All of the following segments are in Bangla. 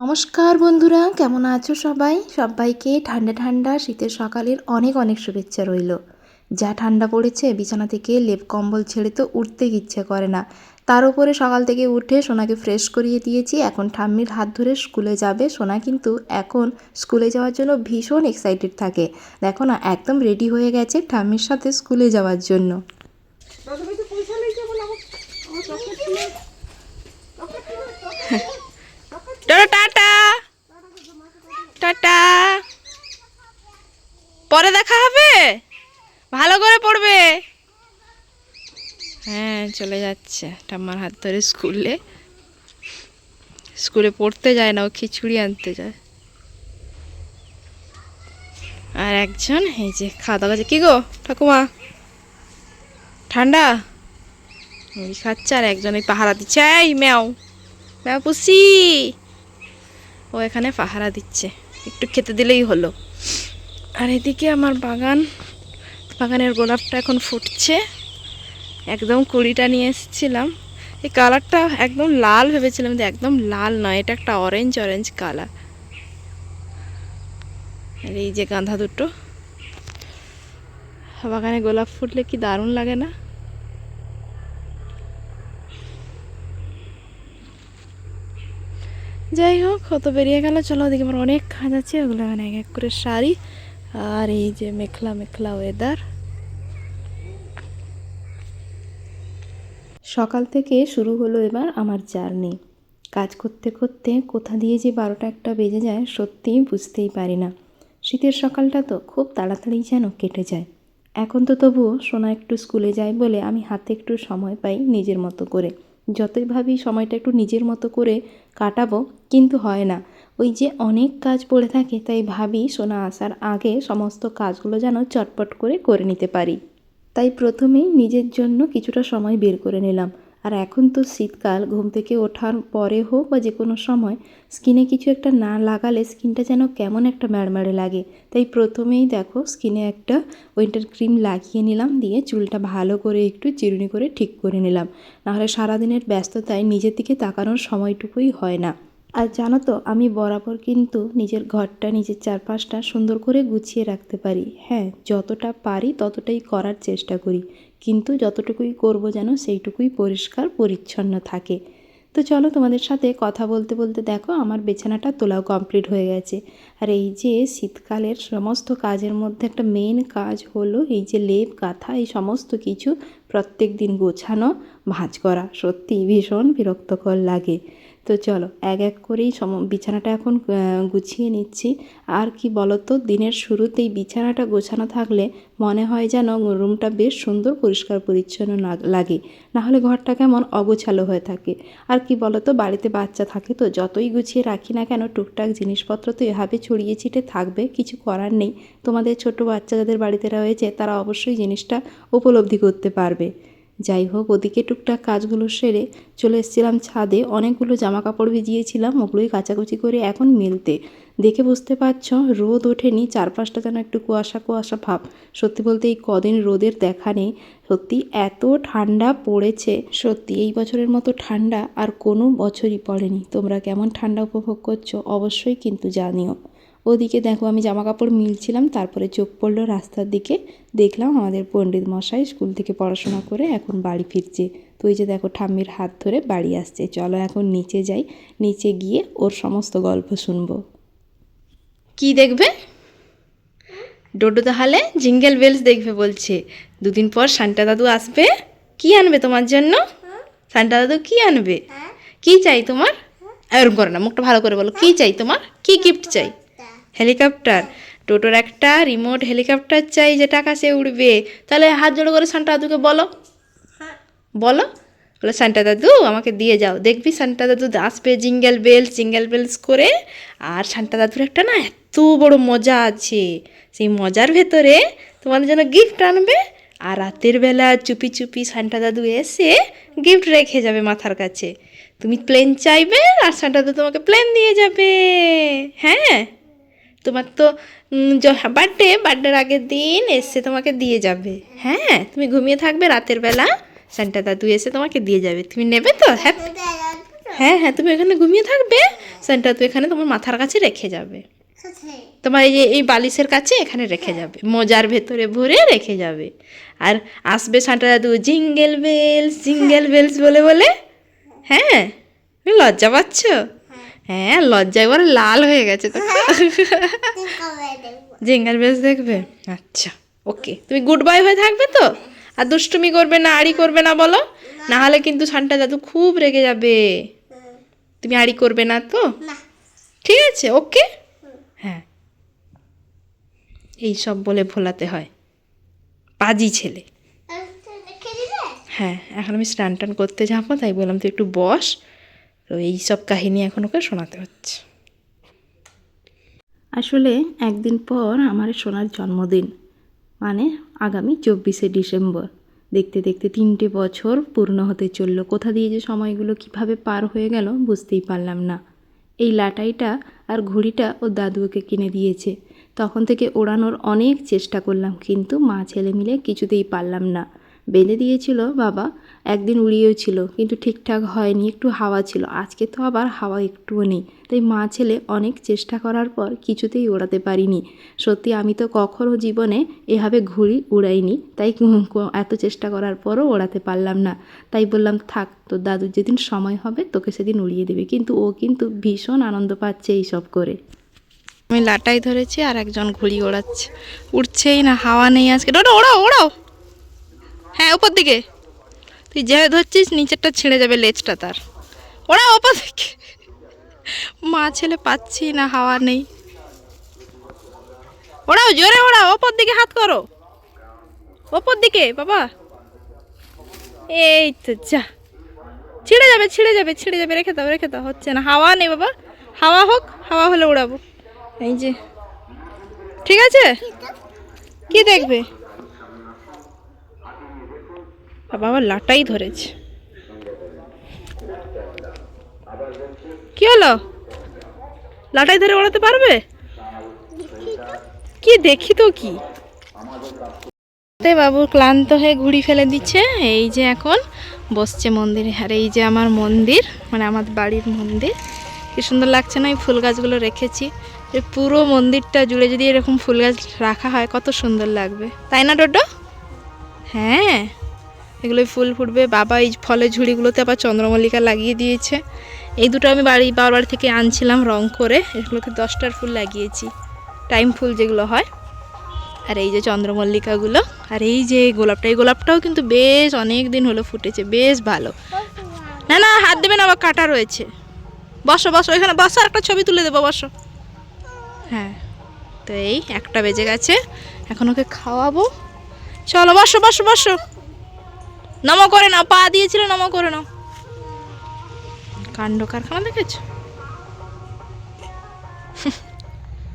নমস্কার বন্ধুরা, কেমন আছো সবাই? সবাইকে ঠান্ডা ঠান্ডা শীতের সকালের অনেক অনেক শুভেচ্ছা রইল। যা ঠান্ডা পড়েছে, বিছানা থেকে লেপ কম্বল ছেড়ে তো উঠতে ইচ্ছে করে না। তার উপরে সকাল থেকে উঠে সোনাকে ফ্রেশ করিয়ে দিয়েছি। এখন ঠাম্মির হাত ধরে স্কুলে যাবে। সোনা কিন্তু এখন স্কুলে যাওয়ার জন্য ভীষণ এক্সাইটেড থাকে। দেখো না, একদম রেডি হয়ে গেছে ঠাম্মির সাথে স্কুলে যাওয়ার জন্য। টাটা টাটা, পরে দেখা হবে, ভালো করে পড়বে। হ্যাঁ, চলে যাচ্ছে ঠাম্মার হাত ধরে স্কুলে। স্কুলে পড়তে যায় না, ও খিচুড়ি আনতে যায়। আর একজন এই যে খাওয়া দাওয়া। কি গো ঠাকুমা, ঠান্ডা? ওই খাচ্ছে, আর একজন এই পাহারা দিচ্ছে। এই ম্যাও ম্যাও পুষি, ও এখানে পাহারা দিচ্ছে, একটু খেতে দিলেই হলো। আর এদিকে আমার বাগানের গোলাপটা এখন ফুটছে। একদম কুড়িটা নিয়ে এসেছিলাম। এই কালারটা একদম লাল ভেবেছিলাম, কিন্তু একদম লাল নয়, এটা একটা অরেঞ্জ অরেঞ্জ কালার। আর এই যে গাঁদা দুটো। বাগানে গোলাপ ফুটলে কি দারুণ লাগে না? যাই হোক, কত বেরিয়ে গেল। চলো, ওদিকে আমার অনেক কাজ আছে, ওগুলো মানে এক এক করে সারি। আর এই যে মেঘলা মেঘলা ওয়েদার। সকাল থেকে শুরু হলো এবার আমার জার্নি। কাজ করতে করতে কোথা দিয়ে যে 12টা 1টা বেজে যায় সত্যিই বুঝতেই পারি না। শীতের সকালটা তো খুব তাড়াতাড়ি যেন কেটে যায়। এখন তো তবুও সোনা একটু স্কুলে যায় বলে আমি হাতে একটু সময় পাই নিজের মতো করে। যতই ভাবি সময়টা একটু নিজের মতো করে কাটাবো, কিন্তু হয় না। ওই যে অনেক কাজ পড়ে থাকে, তাই ভাবি সোনা আসার আগে সমস্ত কাজগুলো যেন চটপট করে নিতে পারি। তাই প্রথমেই নিজের জন্য কিছুটা সময় বের করে নিলাম। আর এখন তো শীতকাল, ঘুম থেকে ওঠার পরে হোক বা যে কোনো সময় স্কিনে কিছু একটা না লাগালে স্কিনটা যেন কেমন একটা ম্যাড়ম্যাড়ে লাগে। তাই প্রথমেই দেখো স্কিনে একটা উইন্টার ক্রিম লাগিয়ে নিলাম, দিয়ে চুলটা ভালো করে একটু চিরুনি করে ঠিক করে নিলাম। নাহলে সারাদিনের ব্যস্ততায় নিজের দিকে তাকানোর সময়টুকুই হয় না। আর জানো তো, আমি বরাবর কিন্তু নিজের ঘরটা, নিজের চারপাশটা সুন্দর করে গুছিয়ে রাখতে পারি। হ্যাঁ, যতটা পারি ততটাই করার চেষ্টা করি, কিন্তু যতটুকুই করব যেন সেইটুকুই পরিষ্কার পরিচ্ছন্ন থাকে। তো চলো, তোমাদের সাথে কথা বলতে বলতে দেখো আমার বিছানাটা তোলাও কমপ্লিট হয়ে গেছে। আর এই যে শীতকালের সমস্ত কাজের মধ্যে একটা মেন কাজ হলো এই যে লেপ কাঁথা, এই সমস্ত কিছু প্রত্যেক দিন গোছানো, ভাঁজ করা। সত্যি ভীষণ বিরক্তকর লাগে। তো চলো এক এক করেই বিছানাটা এখন গুছিয়ে নিচ্ছি। আর কি বলো তো, দিনের শুরুতেই বিছানাটা গোছানো থাকলে মনে হয় যেন রুমটা বেশ সুন্দর পরিষ্কার পরিচ্ছন্ন লাগে। নাহলে ঘরটা কেমন অগোছালো হয়ে থাকে। আর কি বলো তো, বাড়িতে বাচ্চা থাকে তো যতই গুছিয়ে রাখি না কেন, টুকটাক জিনিসপত্র তো এভাবে ছড়িয়ে ছিটে থাকবে, কিছু করার নেই। তোমাদের ছোট বাচ্চা যাদের বাড়িতে রয়েছে তারা অবশ্যই জিনিসটা উপলব্ধি করতে পারবে। যাই হোক, ওদিকে টুকটাক কাজগুলো সেরে চলে এসেছিলাম ছাদে। অনেকগুলো জামা কাপড় ভিজিয়েছিলাম, ওগুলোই কাচাকুচি করে এখন মেলতে। দেখে বুঝতে পারছ রোদ ওঠেনি, চারপাশটা যেন একটু কুয়াশা কুয়াশা ভাব। সত্যি বলতে এই কদিন রোদের দেখা নেই। সত্যি এত ঠান্ডা পড়েছে, সত্যি এই বছরের মতো ঠান্ডা আর কোনো বছরই পড়েনি। তোমরা কেমন ঠান্ডা উপভোগ করছো অবশ্যই কিন্তু জানিও। ওদিকে দেখো আমি জামা কাপড় মিলছিলাম, তারপরে চোখ পড়লো রাস্তার দিকে। দেখলাম আমাদের পণ্ডিত মশাই স্কুল থেকে পড়াশোনা করে এখন বাড়ি ফিরছে। তো ওই যে দেখো ঠাম্মির হাত ধরে বাড়ি আসছে। চলো এখন নিচে যাই, নিচে গিয়ে ওর সমস্ত গল্প শুনবো। কি দেখবে? ডোডো তাহলে জিঙ্গেল বেলস দেখবে বলছে। দুদিন পর সান্টা দাদু আসবে। কি আনবে তোমার জন্য? সান্টা দাদু কি আনবে? কি চাই তোমার? এরকম করে না, মুখটা ভালো করে বলো। কি চাই তোমার? কি গিফট চাই? হেলিকপ্টার। টোটোর একটা রিমোট হেলিকপ্টার চাই, যেটা আকাশে উড়বে। তাহলে হাত জোড়ো করে সান্টা দাদুকে বলো, বলো, বলো সান্টা দাদু আমাকে দিয়ে যাও। দেখবি সান্টা দাদু আসবে জিঙ্গেল বেলস করে। আর সান্টা দাদুর একটা না এত বড় মজা আছে, সেই মজার ভেতরে তোমাদের জন্য গিফট আনবে। আর রাতের বেলা চুপি চুপি সান্টা দাদু এসে গিফট রেখে যাবে মাথার কাছে। তুমি প্লেন চাইবে আর সান্টা দাদু তোমাকে প্লেন দিয়ে যাবে। হ্যাঁ, তোমার তো বার্থডের আগের দিন এসে তোমাকে দিয়ে যাবে। হ্যাঁ, তুমি ঘুমিয়ে থাকবে, রাতের বেলা সান্টা দাদু এসে তোমাকে দিয়ে যাবে। তুমি নেবে তো? হ্যাঁ হ্যাঁ হ্যাঁ, তুমি এখানে ঘুমিয়ে থাকবে, সানটা তো এখানে তোমার মাথার কাছে রেখে যাবে, তোমার এই যে এই বালিশের কাছে এখানে রেখে যাবে, মোজার ভেতরে ভরে রেখে যাবে। আর আসবে সান্টা দাদু জিঙ্গেল বেলস বলে বলে। হ্যাঁ, তুমি লজ্জা পাচ্ছ? হ্যাঁ, লজ্জা এবার লাল হয়ে গেছে তো। জিঙ্গেল বেলস দেখবে? আচ্ছা, ওকে, তুমি গুড বাই হয়ে থাকবে তো, আর দুষ্টুমি করবে না, আড়ি করবে না বলো, না হলে কিন্তু সান্টা দাদু খুব রেগে যাবে। তুমি আড়ি করবে না তো? ঠিক আছে, ওকে। হ্যাঁ, এই সব বলে ভোলাতে হয়, পাজি ছেলে। হ্যাঁ, এখন আমি স্নান টান করতে যাবো, তাই বললাম তুই একটু বস, তো এই সব কাহিনী এখন ওকে শোনাতে হচ্ছে। আসলে একদিন পর আমার সোনার জন্মদিন, মানে আগামী 24শে ডিসেম্বর। দেখতে দেখতে 3টে বছর পূর্ণ হতে চললো। কোথা দিয়ে যে সময়গুলো কিভাবে পার হয়ে গেল বুঝতেই পারলাম না। এই লাটাইটা আর ঘড়িটা ওর দাদু ওকে কিনে দিয়েছে। তখন থেকে ওড়ানোর অনেক চেষ্টা করলাম, কিন্তু মা ছেলে মিলে কিছুতেই পারলাম না। বেঁধে দিয়েছিল বাবা, একদিন উড়িয়েছিল, কিন্তু ঠিকঠাক হয়নি, একটু হাওয়া ছিল। আজকে তো আবার হাওয়া একটুও নেই, তাই মা ছেলে অনেক চেষ্টা করার পর কিছুতেই ওড়াতে পারিনি। সত্যি আমি তো কখনও জীবনে এভাবে ঘুড়ি উড়াইনি, তাই এত চেষ্টা করার পরও ওড়াতে পারলাম না। তাই বললাম থাক, তোর দাদুর যেদিন সময় হবে তোকে সেদিন উড়িয়ে দেবে। কিন্তু ও কিন্তু ভীষণ আনন্দ পাচ্ছে এইসব করে। আমি লাটাই ধরেছি আর একজন ঘুড়ি ওড়াচ্ছে, উঠছেই না, হাওয়া নেই আজকে। ওড়াও ওড়াও, হ্যাঁ উপর দিকে, তুই যেভাবে ধরছিস নিচেরটা ছিঁড়ে যাবে লেজটা তার। ওরা ওপর দিকে, মা ছেলে পাচ্ছি না, হাওয়া নেই। ওড়াও জোরে ওড়াও, ওপর দিকে হাত করো, ওপর দিকে বাবা। এই তো যা, ছিঁড়ে যাবে ছিঁড়ে যাবে ছিঁড়ে যাবে, রেখে দাও, হচ্ছে না, হাওয়া নেই বাবা। হাওয়া হোক, হাওয়া হলে উড়াবো। এই যে, ঠিক আছে, কি দেখবে বাবা? লাটাই ধরেছে, কি হলো? লাটাই ধরে ওড়াতে পারবে? কি দেখি তো কি, বাবু ক্লান্ত হয়ে ঘুড়ি ফেলে দিচ্ছে। এই যে এখন বসছে মন্দিরে, আর এই যে আমার মন্দির, মানে আমার বাড়ির মন্দির। কি সুন্দর লাগছে না? এই ফুল গাছগুলো রেখেছি, এই পুরো মন্দিরটা জুড়ে যদি এরকম ফুল গাছ রাখা হয় কত সুন্দর লাগবে, তাই না ডোডো? হ্যাঁ, এগুলোই ফুল ফুটবে। বাবা এই ফলের ঝুড়িগুলোতে আবার চন্দ্রমল্লিকা লাগিয়ে দিয়েছে। এই দুটো আমি বাবার বাড়ি থেকে আনছিলাম রং করে, এগুলোকে 10টার ফুল লাগিয়েছি, টাইম ফুল যেগুলো হয়। আর এই যে চন্দ্রমল্লিকাগুলো, আর এই যে গোলাপটা, এই গোলাপটাও কিন্তু বেশ অনেক দিন হলো ফুটেছে, বেশ ভালো। না না, হাত দেবে না, আবার কাটা রয়েছে। বসো বসো, এখানে বসো, আর একটা ছবি তুলে দেবো, বসো। হ্যাঁ, তো এই 1টা বেজে গেছে, এখন ওকে খাওয়াবো। চলো বসো বসো বসো, নমো করে নাও, পা দিয়েছিল, নমো করে নাও। কাণ্ড কারখানা দেখেছো?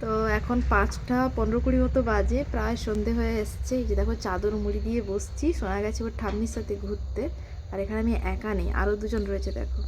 তো এখন 5টা 15-20 মতো বাজে, প্রায় সন্ধে হয়ে এসছে। এই যে দেখো চাদর মুড়ি দিয়ে বসছি, শোনা গেছে ওর ঠাম্মির সাথে ঘুরতে। আর এখানে আমি একা নেই, আরও 2জন রয়েছে দেখো,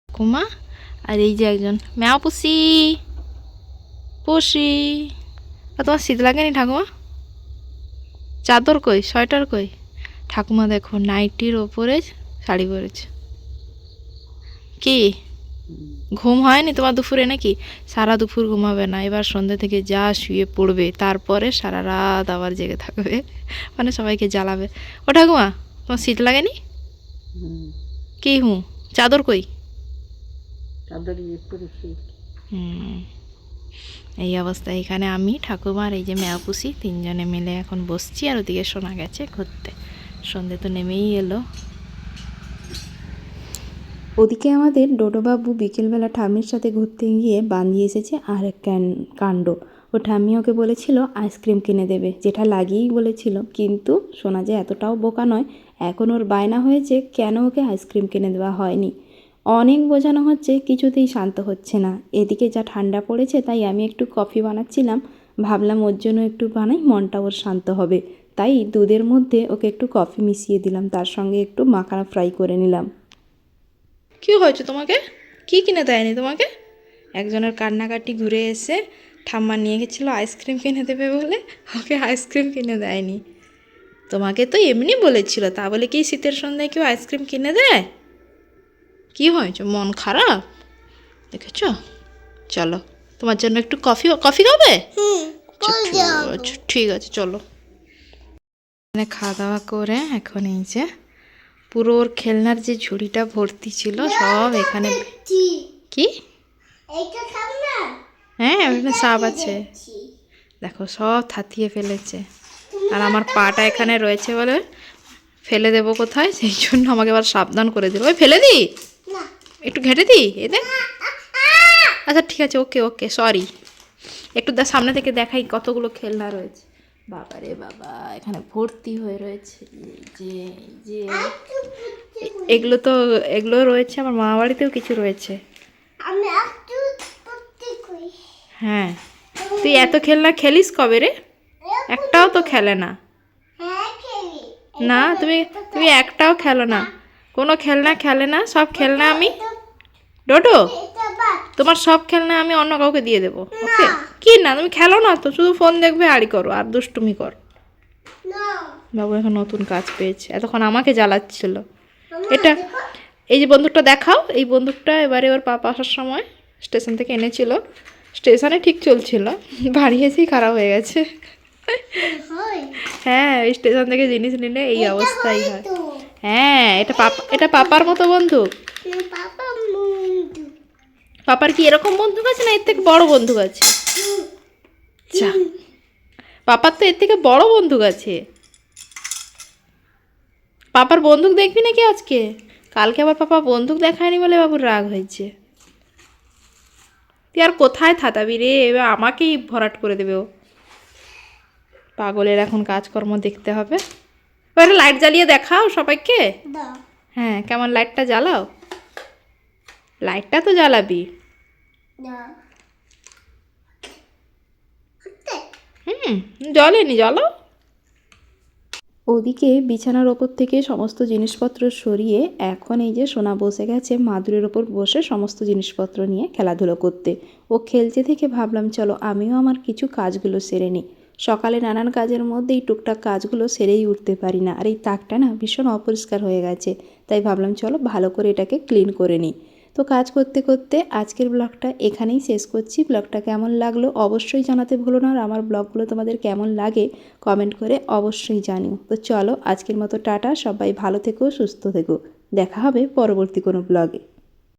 কুমা আর এই যে একজন ম্যাও পুষি। পুষি, তোমার শীত লাগেনি ঠাকুমা? চাদর কই, সোয়েটার কই? ঠাকুমা দেখো নাইটির ওপরে শাড়ি পরেছে। কি ঘুম হয়নি তোমার দুপুরে নাকি? সারা দুপুর ঘুমাবে না, এবার সন্ধ্যে থেকে যা শুয়ে পড়বে, তারপরে সারা রাত আবার জেগে থাকবে, মানে সবাইকে জ্বালাবে। ও ঠাকুমা, তোমার শীত লাগেনি? কি চাদর কই? এই অবস্থা। এখানে আমি, ঠাকুমার এই যে ম্যাওপুষি, 3জনে মিলে এখন বসছি। আর ওদিকে শোনা গেছে ঘুরতে, সন্ধে তো নেমেই এলো। ওদিকে আমাদের ডোডোবাবু বিকেলবেলা ঠাম্মির সাথে ঘুরতে গিয়ে বানিয়ে এসেছে আর এক কাণ্ড। ও ঠাম্মি ওকে বলেছিল আইসক্রিম কিনে দেবে, যেটা লাগিয়েই বলেছিল, কিন্তু শোনা যায় এতটাও বোকা নয়। এখন ওর বায়না হয়েছে কেন ওকে আইসক্রিম কিনে দেওয়া হয়নি। অনেক বোঝানো হচ্ছে, কিছুতেই শান্ত হচ্ছে না। এদিকে যা ঠান্ডা পড়েছে, তাই আমি একটু কফি বানাচ্ছিলাম, ভাবলাম ওর জন্য একটু বানাই, মনটা ওর শান্ত হবে। তাই দুধের মধ্যে ওকে একটু কফি মিশিয়ে দিলাম, তার সঙ্গে একটু মাখানা ফ্রাই করে নিলাম। কী হয়েছে তোমাকে? কি কিনে দেয়নি তোমাকে? একজনের কান্নাকাটি ঘুরে এসে ঠাম্মা নিয়ে গেছিলো আইসক্রিম কিনে দেবে বলে, ওকে আইসক্রিম কিনে দেয়নি। তোমাকে তো এমনি বলেছিল, তা বলে কি শীতের সন্ধ্যায় কেউ আইসক্রিম কিনে দেয়? কি হয়েছে, মন খারাপ দেখেছ? চলো তোমার জন্য একটু কফি কফি খাবে? আচ্ছা ঠিক আছে চলো। এখানে খাওয়া দাওয়া করে এখন এই যে পুরো ওর খেলনার যে ঝুড়িটা ভর্তি ছিল সব এখানে। কি? হ্যাঁ এখানে সাপ আছে দেখো, সব থাতিয়ে ফেলেছে। আর আমার পাটা এখানে রয়েছে বলে ফেলে দেবো কোথায়, সেই জন্য আমাকে আবার সাবধান করে দিল। ওই ফেলে দিই, একটু ঘেঁটে দিই এ দেখ। আচ্ছা ঠিক আছে, ওকে ওকে সরি। একটু সামনে থেকে দেখাই কতগুলো খেলনা রয়েছে। বাবা রে বাবা, এখানে ভর্তি হয়ে রয়েছে। যে যে এগুলো রয়েছে আমার মামা বাড়িতেও কিছু রয়েছে। হ্যাঁ তুই এত খেলনা খেলিস কবে রে? একটাও তো খেলে না। না তুমি তুমি একটাও খেলো না, কোনো খেলনা খেলে না। সব খেলনা আমি ডোডো, তোমার সব খেলনা আমি অন্য কাউকে দিয়ে দেবো। ওকে কি না তুমি খেলো না তো, শুধু ফোন দেখবে আড়ি করো আর দুষ্টুমি কর। বাবু এখন নতুন কাজ পেয়েছে, এতক্ষণ আমাকে জ্বালাচ্ছিল। এটা এই যে বন্দুকটা দেখাও, এই বন্দুকটা এবারে ওর পাপা আসার সময় স্টেশন থেকে এনেছিল। স্টেশনে ঠিক চলছিল, বাড়ি এসেই খারাপ হয়ে গেছে। হ্যাঁ স্টেশন থেকে জিনিস নিলে এই অবস্থাই হয়। হ্যাঁ এটা পাপার মতো বন্দুক। পাপার কি এরকম বন্দুক আছে না এর থেকে বড় বন্দুক আছে? আচ্ছা পাপার তো এর থেকে বড় বন্দুক আছে। পাপার বন্দুক দেখবি নাকি আজকে? কালকে আবার পাপা বন্দুক দেখায়নি বলে বাবুর রাগ হয়েছে। তুই আর কোথায় থাতাবি রে, এবার আমাকেই ভরাট করে দেবে ও। পাগলের এখন কাজকর্ম দেখতে হবে। এবার লাইট জ্বালিয়ে দেখাও সবাইকে। হ্যাঁ কেমন লাইটটা জ্বালাও, লাইটটা তো জ্বালাবি। জ্বলেনি, জ্বালাও। ওদিকে বিছানার ওপর থেকে সমস্ত জিনিসপত্র সরিয়ে এখন এই যে সোনা বসে গেছে মাদুরের ওপর বসে সমস্ত জিনিসপত্র নিয়ে খেলাধুলো করতে। ও খেলছে থেকে ভাবলাম চলো আমিও আমার কিছু কাজগুলো সেরে নিই। সকালে নানান কাজের মধ্যেই টুকটাক কাজগুলো সেরেই উঠতে পারি না, আর এই তাকটা না ভীষণ অপরিষ্কার হয়ে গেছে, তাই ভাবলাম চলো ভালো করে এটাকে ক্লিন করে নিই। তো কাজ করতে করতে আজকের ব্লগটা এখানেই শেষ করছি। ব্লগটা কেমন লাগলো অবশ্যই জানাতে ভুলো না, আর আমার ব্লগগুলো তোমাদের কেমন লাগে কমেন্ট করে অবশ্যই জানিও। তো চলো আজকের মতো টাটা, সবাই ভালো থেকো সুস্থ থেকো, দেখা হবে পরবর্তী কোনো ব্লগে।